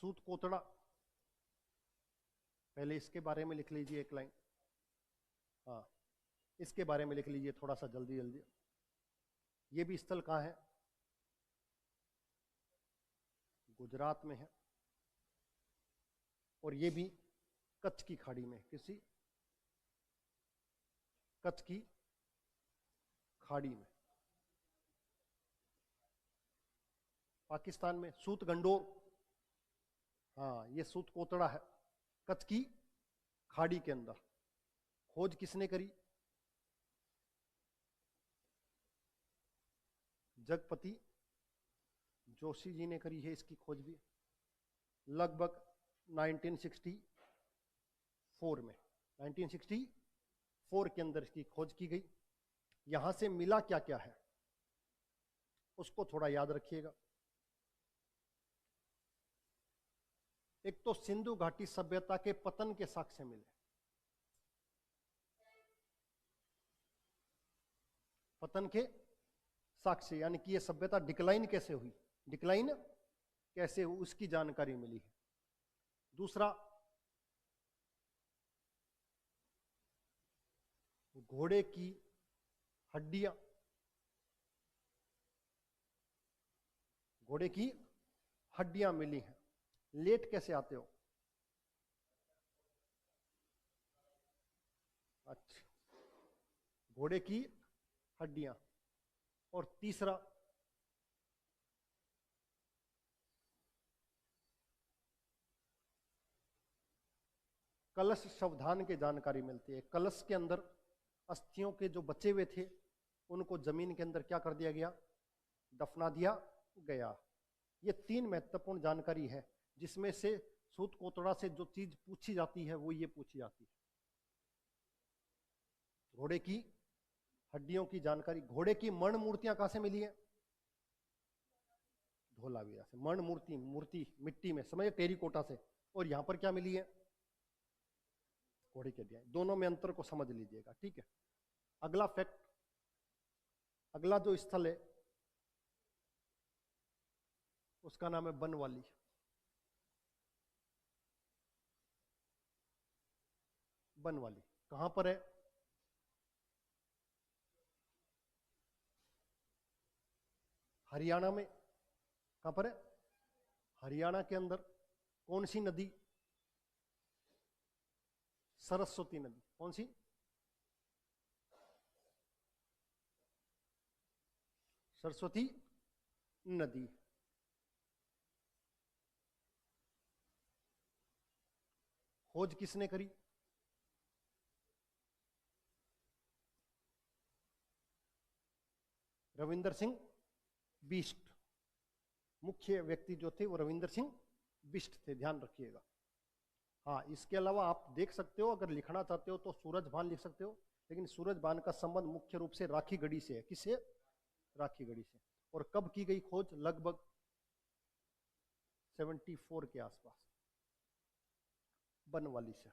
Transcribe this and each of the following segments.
सूत कोतड़ा, पहले इसके बारे में लिख लीजिए एक लाइन। हाँ, इसके बारे में लिख लीजिए थोड़ा सा जल्दी जल्दी। ये भी स्थल कहाँ है? गुजरात में है। और ये भी कच्छ की खाड़ी में, किसी कच्छ की खाड़ी में। पाकिस्तान में सूत गंडोर, हाँ ये सूत कोतड़ा है, कच्छ की खाड़ी के अंदर। खोज किसने करी? जगपति जोशी जी ने करी है इसकी खोज भी, लगभग 1964 में। 1964 के अंदर इसकी खोज की गई। यहां से मिला क्या क्या है उसको थोड़ा याद रखिएगा। एक तो सिंधु घाटी सभ्यता के पतन के साक्ष्य मिले, पतन के साक्ष्य, यानी कि ये सभ्यता डिक्लाइन कैसे हुई, डिक्लाइन कैसे हुई उसकी जानकारी मिली है। दूसरा, घोड़े की हड्डियां, घोड़े की हड्डियां मिली हैं। लेट कैसे आते हो? अच्छा, घोड़े की हड्डियां। और तीसरा, कलश शवधान की जानकारी मिलती है। कलश के अंदर अस्थियों के जो बचे हुए थे उनको जमीन के अंदर क्या कर दिया गया? दफना दिया गया। ये 3 महत्वपूर्ण जानकारी है जिसमें से सूत कोतड़ा से जो चीज पूछी जाती है वो ये पूछी जाती है, घोड़े की हड्डियों की जानकारी। घोड़े की मर्ण मूर्तियां कहां से मिली है? धोलावीरा से। मर्ण मूर्ति, मूर्ति मिट्टी में, समझे, टेरिकोटा से। और यहां पर क्या मिली है? घोड़े की हड्डियां। दोनों में अंतर को समझ लीजिएगा, ठीक है। अगला फैक्ट, अगला जो स्थल है उसका नाम है बनवाली। बनवाली कहां पर है? हरियाणा में। कहां पर है? हरियाणा के अंदर। कौन सी नदी? सरस्वती नदी। कौन सी? सरस्वती नदी। खोज किसने करी? रविंदर सिंह बिष्ट। मुख्य व्यक्ति जो थे वो रविंदर सिंह बिष्ट थे, ध्यान रखिएगा। हाँ, इसके अलावा आप देख सकते हो, अगर लिखना चाहते हो तो सूरजभान लिख सकते हो, लेकिन सूरजभान का संबंध मुख्य रूप से राखी गढ़ी से है। किससे? राखी गढ़ी से। और कब की गई खोज? लगभग 74 के आसपास, बनवाली से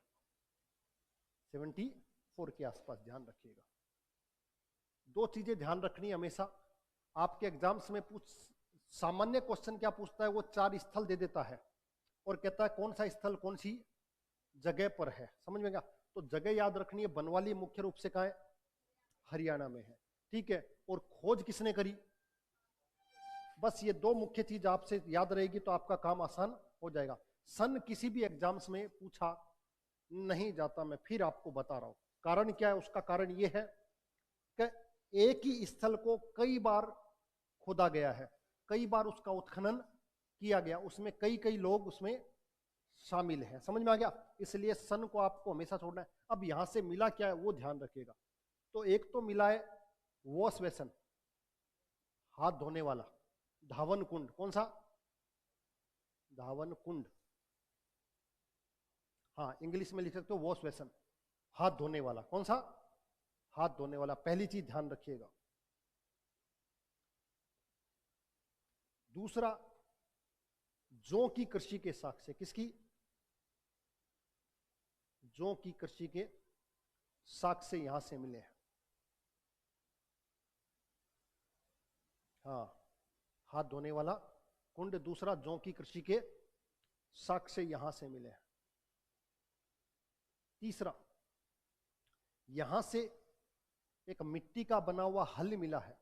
74 के आसपास, ध्यान रखिएगा। 2 चीजें ध्यान रखनी हमेशा। आपके एग्जाम्स में सामान्य क्वेश्चन क्या पूछता है? वो 4 स्थल दे देता है और कहता है कौन सा स्थल कौन सी जगह पर है। समझ में गया? तो जगह याद रखनी है। बनवाली मुख्य रूप से कहां है? हरियाणा में है, ठीक है। और खोज किसने करी? बस ये 2 मुख्य चीज आपसे याद रहेगी तो आपका काम आसान हो जाएगा। सन किसी भी एग्जाम्स में पूछा नहीं जाता, मैं फिर आपको बता रहा हूं। कारण क्या है? उसका कारण यह है कि एक ही स्थल को कई बार खोदा गया है, कई बार उसका उत्खनन किया गया, उसमें कई कई लोग उसमें शामिल हैं। समझ में आ गया? इसलिए सन को आपको हमेशा छोड़ना है। अब यहां से मिला क्या है वो ध्यान रखिएगा। तो एक तो मिला है वॉश बेसन, हाथ धोने वाला, धावन कुंड। कौन सा? धावन कुंड। हाँ, इंग्लिश में लिख सकते हो वॉश बेसन, हाथ धोने वाला। कौन सा? हाथ धोने वाला, पहली चीज ध्यान रखिएगा। दूसरा, जौ की कृषि के साक्ष्य। किसकी? जौ की कृषि के साक्ष्य यहां से मिले हैं। हाँ, हाथ धोने वाला कुंड। दूसरा, जौ की कृषि के साक्ष्य यहां से मिले हैं। तीसरा, यहां से एक मिट्टी का बना हुआ हल मिला है।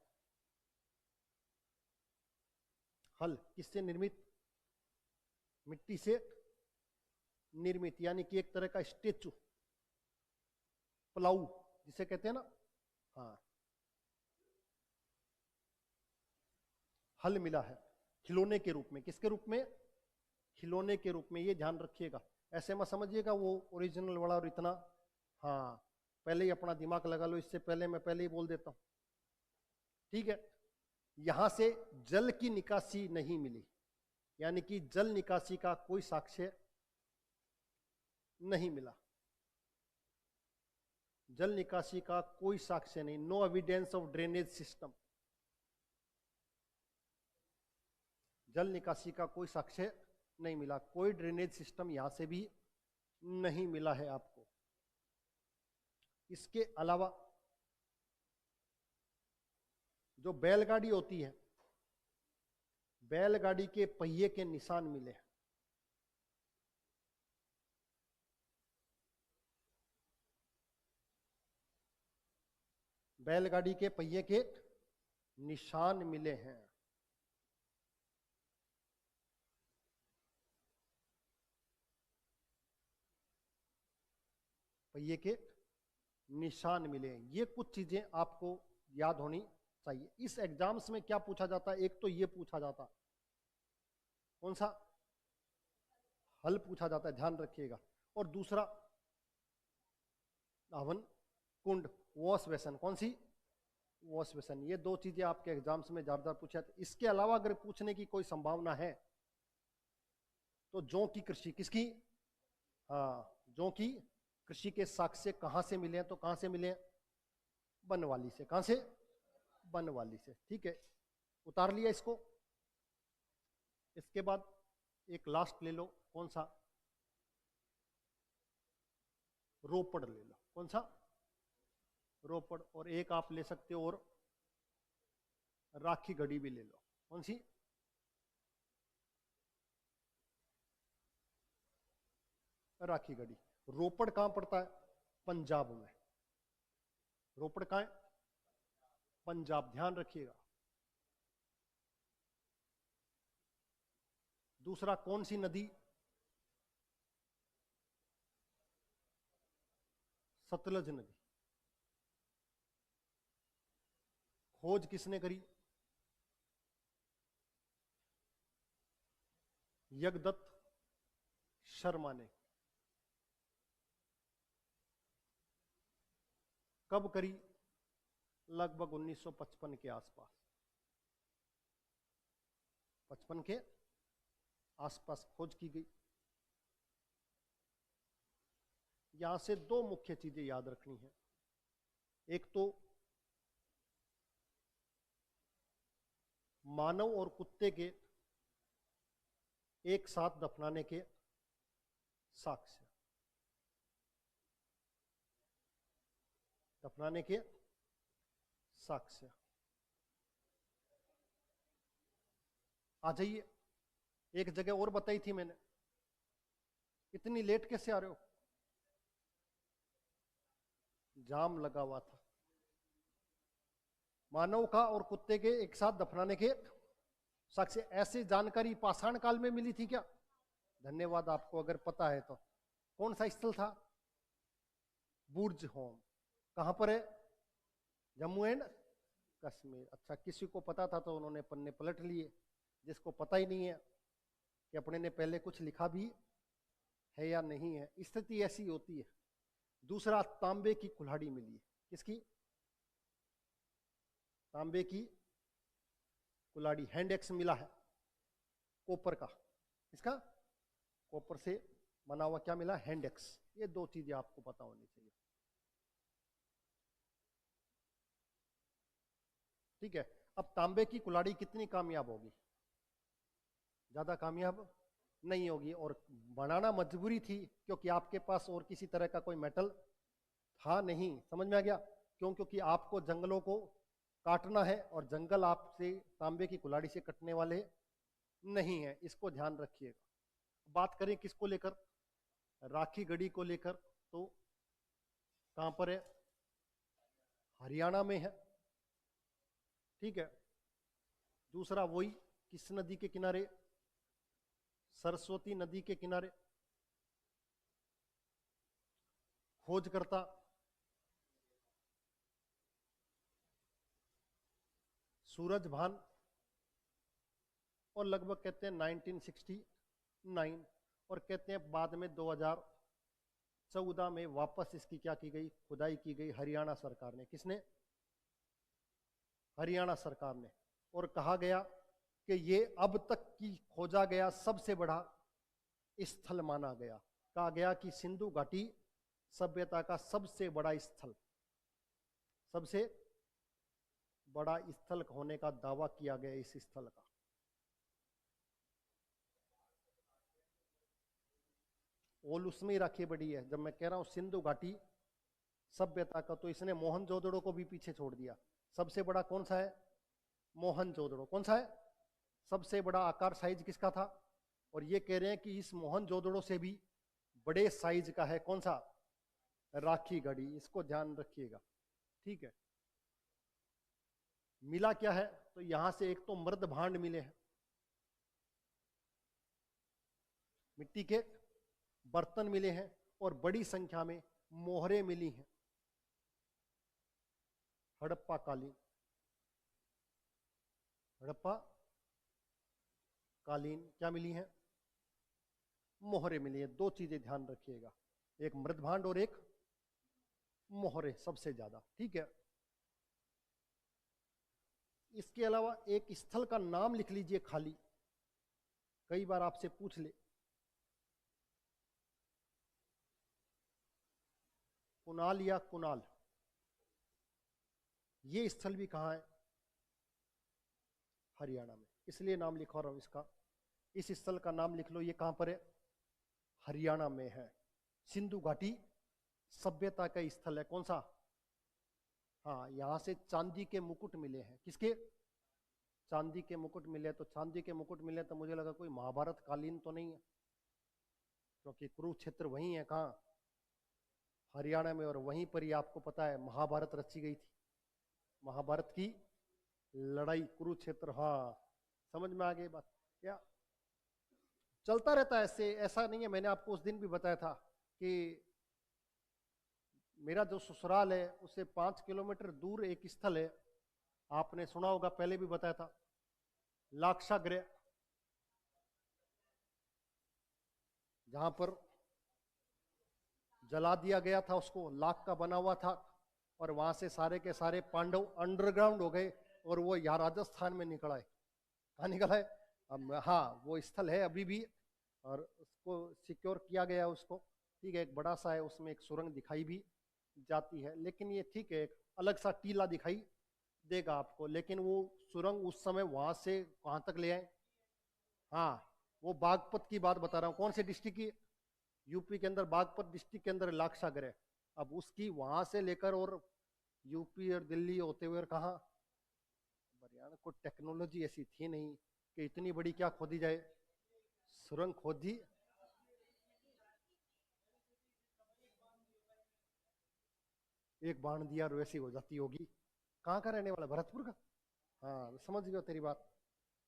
हल किससे निर्मित? मिट्टी से निर्मित, यानी कि एक तरह का स्टेचू, प्लाऊ जिसे कहते हैं ना, हाँ, हल मिला है खिलौने के रूप में। किसके रूप में? खिलौने के रूप में। ये ध्यान रखिएगा, ऐसे मत समझिएगा वो ओरिजिनल वाला और इतना, हाँ, पहले ही अपना दिमाग लगा लो, इससे पहले मैं पहले ही बोल देता हूं, ठीक है। यहां से जल की निकासी नहीं मिली, यानी कि जल निकासी का कोई साक्ष्य नहीं मिला। जल निकासी का कोई साक्ष्य नहीं, no evidence of drainage system. जल निकासी का कोई साक्ष्य नहीं मिला, कोई ड्रेनेज सिस्टम यहां से भी नहीं मिला है आपको। इसके अलावा जो बैलगाड़ी होती है, बैलगाड़ी के पहिए के निशान मिले हैं। बैलगाड़ी के पहिए के निशान मिले हैं। पहिए के निशान मिले हैं। ये कुछ चीजें आपको याद होनी चाहिए। इस एग्जाम्स में क्या पूछा जाता है? एक तो ये पूछा जाता, कौन सा? हल पूछा जाता है, ध्यान रखिएगा। और दूसरा हवन कुंड, वॉश बेसन। कौन सी? Wash basin. ये दो चीजें आपके एग्जाम्स में ज्यादा पूछा जाता है। इसके अलावा अगर पूछने की कोई संभावना है तो जौ की कृषि। किसकी? हाँ, जौ की कृषि के साक्ष्य कहां से मिले हैं? तो कहां से मिले हैं? बनवाली से। कहां से? बनवाली से, ठीक है, उतार लिया इसको। इसके बाद एक लास्ट ले लो, कौन सा? रोपड़ ले लो। कौन सा? रोपड़। और एक आप ले सकते हो और राखी गढ़ी भी ले लो। कौन सी? राखी गढ़ी। रोपड़ कहां पड़ता है? पंजाब में। रोपड़ कहां है? पंजाब, ध्यान रखिएगा। दूसरा, कौन सी नदी? सतलज नदी। खोज किसने करी? यज्ञदत्त शर्मा ने। कब करी? लगभग 1955 के आसपास। 55 के आसपास खोज की गई। यहां से दो मुख्य चीजें याद रखनी है। एक तो मानव और कुत्ते के एक साथ दफनाने के साक्ष्य। दफनाने के साक्ष्य। आ जाइए, एक जगह और बताई थी मैंने। इतनी लेट कैसे आ रहे हो? जाम लगा हुआ था। मानव का और कुत्ते के एक साथ दफनाने के साक्ष्य। ऐसी जानकारी पाषाण काल में मिली थी क्या? धन्यवाद आपको, अगर पता है तो। कौन सा स्थल था? बुर्ज होम। कहां पर है? जम्मू एंड कश्मीर। अच्छा, किसी को पता था तो उन्होंने पन्ने पलट लिए। जिसको पता ही नहीं है कि अपने ने पहले कुछ लिखा भी है या नहीं है, स्थिति ऐसी होती है। दूसरा, तांबे की कुल्हाड़ी मिली है। किसकी? तांबे की कुल्हाड़ी। हैंड एक्स मिला है कॉपर का। इसका कॉपर से बना हुआ क्या मिला? Hand axe. ये दो चीजें आपको पता होनी चाहिए, ठीक है। अब तांबे की कुल्हाड़ी कितनी कामयाब होगी? ज्यादा कामयाब नहीं होगी। और बनाना मजबूरी थी, क्योंकि आपके पास और किसी तरह का कोई मेटल था नहीं। समझ में आ गया? क्यों? क्योंकि आपको जंगलों को काटना है और जंगल आपसे तांबे की कुल्हाड़ी से कटने वाले नहीं है। इसको ध्यान रखिएगा। बात करें किसको लेकर, राखी गढ़ी को लेकर, तो कहां पर है, हरियाणा में है, ठीक है। दूसरा वही किस नदी के किनारे, सरस्वती नदी के किनारे। खोजकर्ता सूरजभान, और लगभग कहते हैं 1969, और कहते हैं बाद में 2014 में वापस इसकी क्या की गई, खुदाई की गई हरियाणा सरकार ने। किसने, हरियाणा सरकार ने। और कहा गया कि ये अब तक की खोजा गया सबसे बड़ा स्थल माना गया। कहा गया कि सिंधु घाटी सभ्यता का सबसे बड़ा स्थल, सबसे बड़ा स्थल होने का दावा किया गया इस स्थल का। और उसमें ही राखी बड़ी है। जब मैं कह रहा हूं सिंधु घाटी सभ्यता का, तो इसने मोहनजोदड़ो को भी पीछे छोड़ दिया। सबसे बड़ा कौन सा है, मोहनजोदड़ो। कौन सा है, सबसे बड़ा आकार साइज किसका था, और ये कह रहे हैं कि इस मोहनजोदड़ो से भी बड़े साइज का है कौन सा, राखी गढ़ी। इसको ध्यान रखिएगा, ठीक है। मिला क्या है, तो यहां से एक तो मृद भांड मिले हैं, मिट्टी के बर्तन मिले हैं, और बड़ी संख्या में मोहरें मिली हैं, हड़प्पा कालीन, हड़प्पा कालीन क्या मिली हैं, मोहरें मिली हैं। दो चीजें ध्यान रखिएगा, एक मृद भांड और एक मोहरे सबसे ज्यादा, ठीक है। इसके अलावा एक स्थल का नाम लिख लीजिए खाली, कई बार आपसे पूछ ले। कुनाल या कुनाल, ये स्थल भी कहां है, हरियाणा में, इसलिए नाम लिखवा रहा हूं इसका। इस स्थल का नाम लिख लो, ये कहां पर है, हरियाणा में है। सिंधु घाटी सभ्यता का स्थल है, कौन सा, हाँ, यहां से चांदी के मुकुट मिले हैं। किसके, चांदी के मुकुट मिले। तो चांदी के मुकुट मिले तो मुझे लगा कोई महाभारत कालीन तो नहीं है, क्योंकि कुरुक्षेत्र वहीं है, कहां, हरियाणा में, और वहीं पर ही आपको पता है महाभारत रची गई थी। महाभारत की लड़ाई कुरुक्षेत्र, हाँ, समझ में आ गई बात क्या। चलता रहता है ऐसे, ऐसा नहीं है। मैंने आपको उस दिन भी बताया था कि मेरा जो ससुराल है उससे 5 किलोमीटर दूर एक स्थल है, आपने सुना होगा, पहले भी बताया था, लाक्षागृह, जहां पर जला दिया गया था उसको, लाख का बना हुआ था, और वहां से सारे के सारे पांडव अंडरग्राउंड हो गए, और वो यहाँ राजस्थान में निकल आए। कहाँ निकल आए, हाँ, वो स्थल है अभी भी, और उसको सिक्योर किया गया उसको, ठीक है। एक बड़ा सा है, उसमें एक सुरंग दिखाई भी जाती है, लेकिन ये ठीक है, एक अलग सा टीला दिखाई देगा आपको, लेकिन वो सुरंग उस समय वहां से कहां तक ले आए, हाँ, वो बागपत की बात बता रहा हूँ। कौन से डिस्ट्रिक्ट की, यूपी के अंदर बागपत डिस्ट्रिक्ट के अंदर लाक्षागृह। अब उसकी वहां से लेकर और यूपी और दिल्ली होते हुए, और कहा, हरियाणा को टेक्नोलॉजी ऐसी थी नहीं कि इतनी बड़ी क्या खोदी जाए, सुरंग खोदी। एक बाण दिया और वैसी हो जाती होगी। कहाँ का रहने वाला, भरतपुर का, हाँ, समझ गया तेरी बात,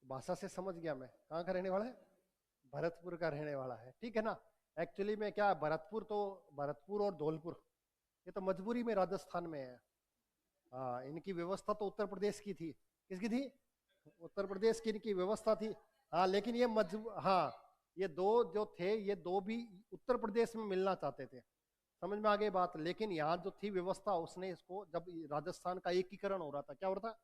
भाषा से समझ गया मैं। कहाँ का रहने वाला है, भरतपुर का रहने वाला है, ठीक है ना। एक्चुअली में क्या, भरतपुर तो, भरतपुर और धौलपुर ये तो मजबूरी में राजस्थान में है। हाँ, इनकी व्यवस्था तो उत्तर प्रदेश की थी। किसकी थी, उत्तर प्रदेश की इनकी व्यवस्था थी। हाँ, लेकिन ये हाँ, ये दो जो थे, ये दो भी उत्तर प्रदेश में मिलना चाहते थे, समझ में आ गई बात। लेकिन यहाँ जो थी व्यवस्था, उसने इसको, जब राजस्थान का एकीकरण हो रहा था, क्या हो रहा था,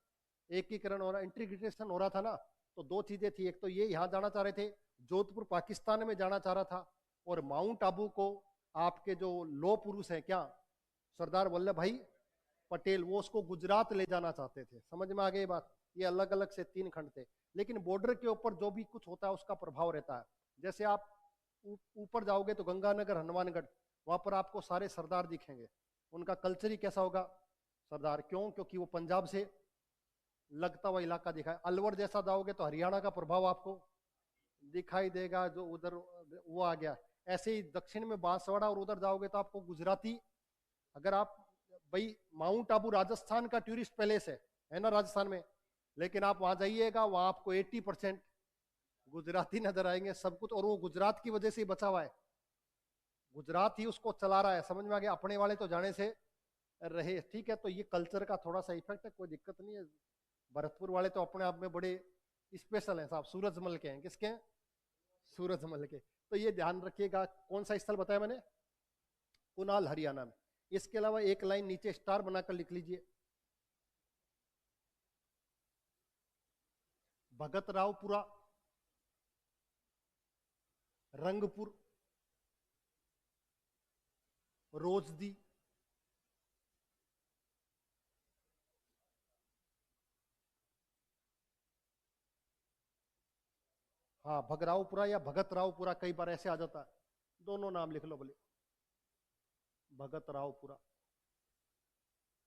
एकीकरण हो रहा, इंटीग्रेशन हो रहा था ना, तो दो चीजें थी। एक तो ये यहाँ जाना चाह रहे थे, जोधपुर पाकिस्तान में जाना चाह रहा था, और माउंट आबू को आपके जो लो पुरुष हैं, क्या, सरदार वल्लभ भाई पटेल, वो उसको गुजरात ले जाना चाहते थे। समझ में आ गई बात। ये अलग अलग से 3 खंड थे, लेकिन बॉर्डर के ऊपर जो भी कुछ होता है उसका प्रभाव रहता है। जैसे आप ऊपर जाओगे तो गंगानगर, हनुमानगढ़, वहां पर आपको सारे सरदार दिखेंगे। उनका कल्चर ही कैसा होगा, सरदार। क्यों, क्योंकि वो पंजाब से लगता हुआ इलाका दिखा है। अलवर जैसा जाओगे तो हरियाणा का प्रभाव आपको दिखाई देगा, जो उधर वो आ गया। ऐसे ही दक्षिण में बांसवाड़ा और उधर जाओगे तो आपको गुजराती, अगर आप भाई माउंट आबू राजस्थान का टूरिस्ट पैलेस है ना राजस्थान में, लेकिन आप वहां जाइएगा वहां आपको 80% गुजराती नजर आएंगे सब कुछ, और वो गुजरात की वजह से ही बचा हुआ है, गुजरात ही उसको चला रहा है, समझ में आ गया, अपने वाले तो जाने से रहे। ठीक है, तो ये कल्चर का थोड़ा सा इफेक्ट है, कोई दिक्कत नहीं है। भरतपुर वाले तो अपने आप में बड़े स्पेशल हैं साहब, सूरजमल के हैं। किसके हैं? सूरजमल के। तो ये ध्यान रखिएगा। कौन सा स्थल बताया मैंने? कुनाल, हरियाणा में। इसके अलावा एक लाइन नीचे स्टार बनाकर लिख लीजिए, भगत रावपुरा, रंगपुर, रोजदी, हाँ भगरावपुरा या भगत रावपुरा, कई बार ऐसे आ जाता है, दोनों नाम लिख लो बोले, भगत रावपुरा।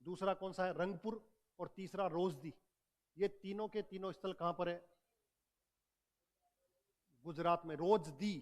दूसरा कौन सा है? रंगपुर, और तीसरा रोजदी। ये तीनों के तीनों स्थल कहां पर है? गुजरात में। रोजदी